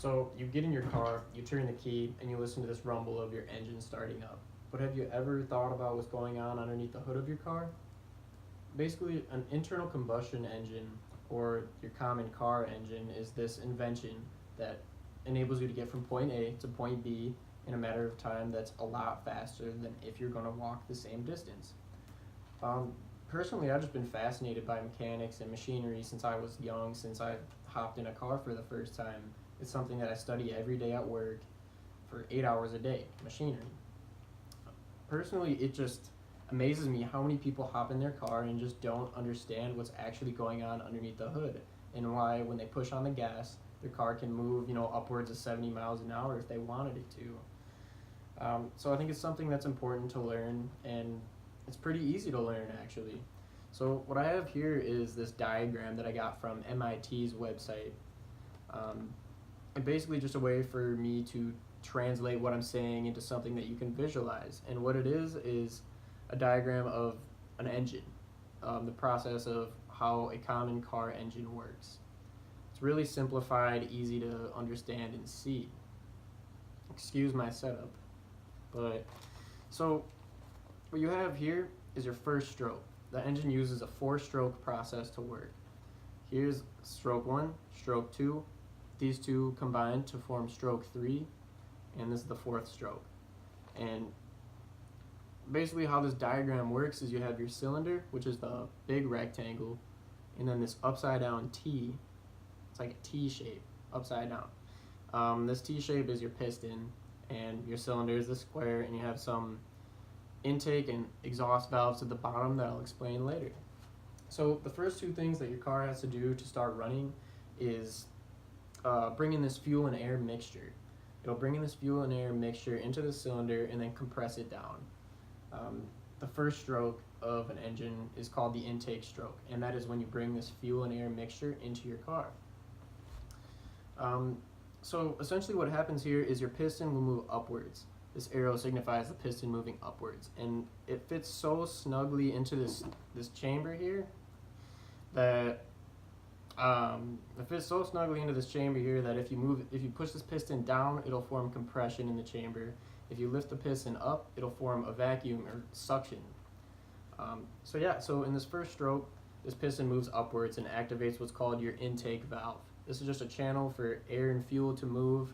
So you get in your car, you turn the key, and you listen to this rumble of your engine starting up. But have you ever thought about what's going on underneath the hood of your car? Basically, an internal combustion engine, or your common car engine, is this invention that enables you to get from point A to point B in a matter of time that's a lot faster than if you're going to walk the same distance. Um, Personally, I've just been fascinated by mechanics and machinery since I was young, since I hopped in a car for the first time. It's something that I study every day at work for 8 hours a day, machinery. Personally, it just amazes me how many people hop in their car and just don't understand what's actually going on underneath the hood, and why when they push on the gas, their car can move, upwards of 70 miles an hour if they wanted it to. So I think it's something that's important to learn, and it's pretty easy to learn actually. So what I have here is this diagram that I got from MIT's website. And basically just a way for me to translate what I'm saying into something that you can visualize. And what it is a diagram of an engine, the process of how a common car engine works. It's really simplified, easy to understand and see. Excuse my setup. But so what you have here is your first stroke. The engine uses a 4-stroke process to work. Here's stroke 1, stroke 2. These two combine to form stroke 3, and this is the 4th stroke. And basically how this diagram works is you have your cylinder, which is the big rectangle, and then this upside down T. It's like a T shape, upside down. This T shape is your piston, and your cylinder is the square, and you have some intake and exhaust valves at the bottom that I'll explain later. So the first two things that your car has to do to start running is bring in this fuel and air mixture. It'll bring in this fuel and air mixture into the cylinder and then compress it down. The first stroke of an engine is called the intake stroke, and that is when you bring this fuel and air mixture into your car. So essentially what happens here is your piston will move upwards. This arrow signifies the piston moving upwards, and it fits so snugly into this chamber here that it fits so snugly into this chamber here that if you push this piston down, it'll form compression in the chamber. If you lift the piston up, it'll form a vacuum or suction. So in this first stroke, this piston moves upwards and activates what's called your intake valve. This is just a channel for air and fuel to move.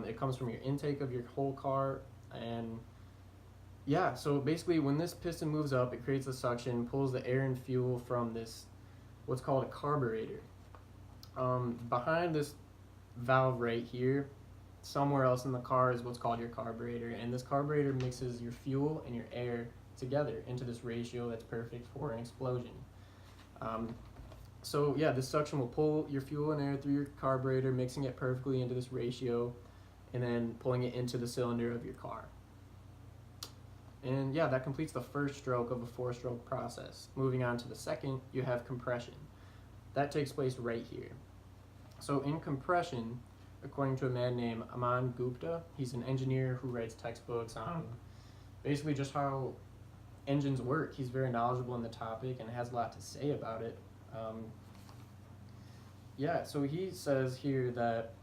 It comes from your intake of your whole car, and so basically when this piston moves up, it creates a suction, pulls the air and fuel from this, what's called a carburetor. Behind this valve right here, somewhere else in the car, is what's called your carburetor, and this carburetor mixes your fuel and your air together into this ratio that's perfect for an explosion. This suction will pull your fuel and air through your carburetor, mixing it perfectly into this ratio, and then pulling it into the cylinder of your car. And that completes the first stroke of a 4-stroke process. Moving on to the second, you have compression. That takes place right here. So in compression, according to a man named Aman Gupta, he's an engineer who writes textbooks on basically just how engines work. He's very knowledgeable in the topic and has a lot to say about it. So he says here that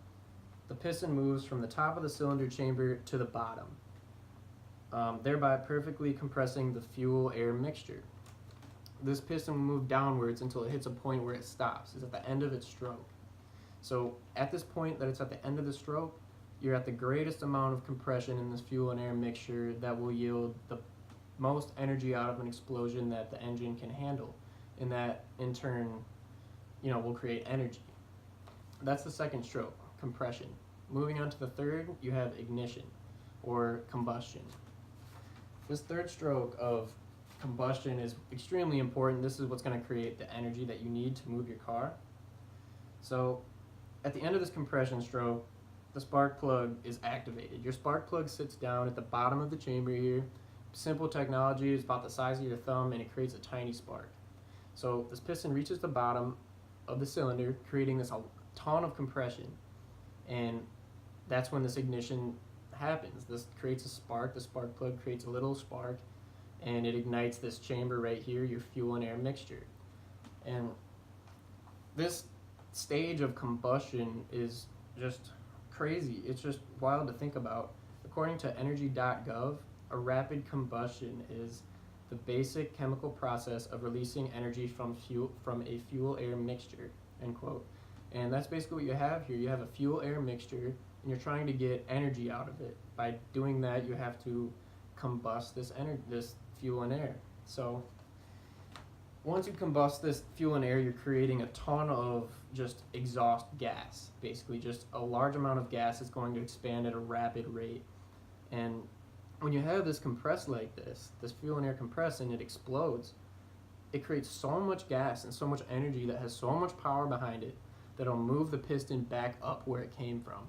the piston moves from the top of the cylinder chamber to the bottom, thereby perfectly compressing the fuel-air mixture. This piston will move downwards until it hits a point where it stops. It's at the end of its stroke. So at this point that it's at the end of the stroke, you're at the greatest amount of compression in this fuel and air mixture that will yield the most energy out of an explosion that the engine can handle, and that in turn will create energy. That's the second stroke, compression. Moving on to the third, you have ignition, or combustion. This third stroke of combustion is extremely important. This is what's going to create the energy that you need to move your car. So at the end of this compression stroke, the spark plug is activated. Your spark plug sits down at the bottom of the chamber here. Simple technology, is about the size of your thumb, and it creates a tiny spark. So this piston reaches the bottom of the cylinder, creating this ton of compression, and that's when this ignition happens. This creates a spark. The spark plug creates a little spark, and it ignites this chamber right here, your fuel and air mixture. And this stage of combustion is just crazy. It's just wild to think about. According to energy.gov, a rapid combustion is the basic chemical process of releasing energy from a fuel-air mixture, end quote. And that's basically what you have here. You have a fuel-air mixture, and you're trying to get energy out of it. By doing that, you have to combust this fuel and air. So once you combust this fuel and air, you're creating a ton of just exhaust gas. Basically, just a large amount of gas is going to expand at a rapid rate. And when you have this compressed like this fuel and air compressed and it explodes, it creates so much gas and so much energy that has so much power behind it that it'll move the piston back up where it came from.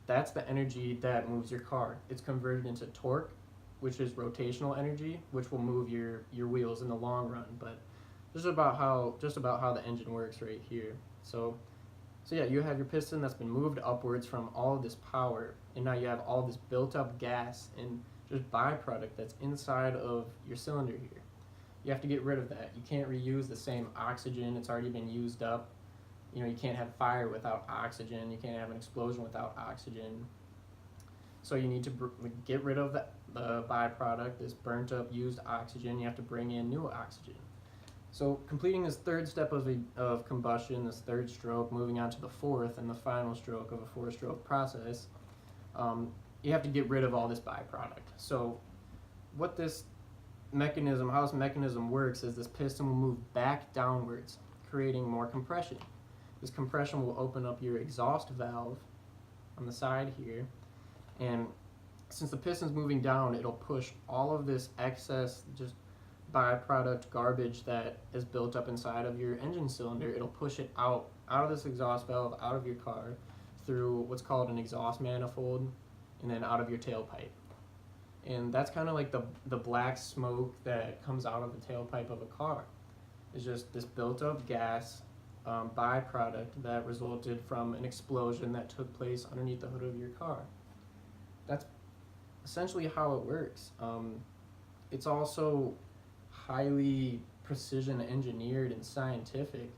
That's the energy that moves your car. It's converted into torque, which is rotational energy, which will move your wheels in the long run. But just about how the engine works right here. So yeah, you have your piston that's been moved upwards from all of this power, and now you have all this built up gas and just byproduct that's inside of your cylinder here. You have to get rid of that. You can't reuse the same oxygen, it's already been used up. You know, you can't have fire without oxygen, you can't have an explosion without oxygen. So you need to get rid of the byproduct, this burnt up used oxygen. You have to bring in new oxygen. So completing this third step of combustion, this third stroke, moving on to the fourth and the final stroke of a four-stroke process, you have to get rid of all this byproduct. So how this mechanism works is this piston will move back downwards, creating more compression. This compression will open up your exhaust valve on the side here, and since the piston's moving down, it'll push all of this excess just byproduct garbage that is built up inside of your engine cylinder. It'll push it out of this exhaust valve, out of your car, through what's called an exhaust manifold, and then out of your tailpipe. And that's kind of like the black smoke that comes out of the tailpipe of a car. It's just this built up gas byproduct that resulted from an explosion that took place underneath the hood of your car. That's essentially how it works. It's also highly precision engineered and scientific,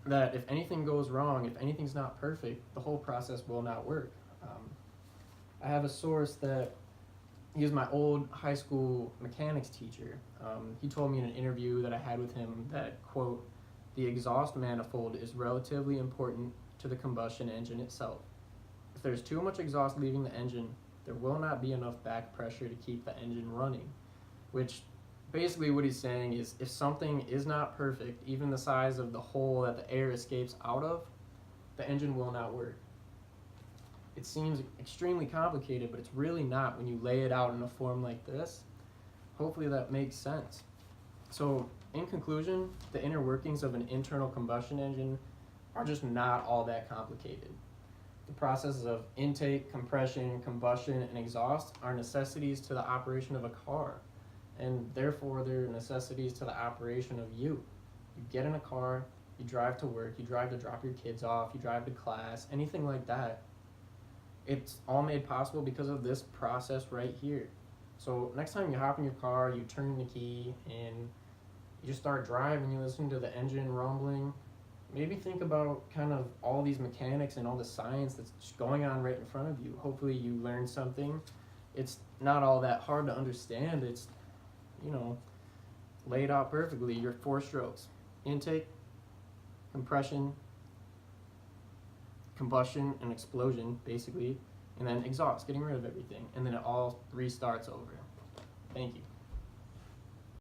that if anything goes wrong, if anything's not perfect, the whole process will not work. I have a source that he was my old high school mechanics teacher. He told me in an interview that I had with him that, quote, "The exhaust manifold is relatively important to the combustion engine itself. If there's too much exhaust leaving the engine, there will not be enough back pressure to keep the engine running." Which basically what he's saying is, if something is not perfect, even the size of the hole that the air escapes out of, the engine will not work. It seems extremely complicated, but it's really not when you lay it out in a form like this. Hopefully that makes sense. So in conclusion, the inner workings of an internal combustion engine are just not all that complicated. The processes of intake, compression, combustion, and exhaust are necessities to the operation of a car, and therefore they're necessities to the operation of you. You get in a car, you drive to work, you drive to drop your kids off, you drive to class, anything like that. It's all made possible because of this process right here. So next time you hop in your car, you turn the key, and you just start driving, you listen to the engine rumbling, maybe think about kind of all these mechanics and all the science that's just going on right in front of you. Hopefully you learn something. It's not all that hard to understand. It's, laid out perfectly. Your 4 strokes: intake, compression, combustion, and explosion, basically, and then exhaust, getting rid of everything, and then it all restarts over. Thank you.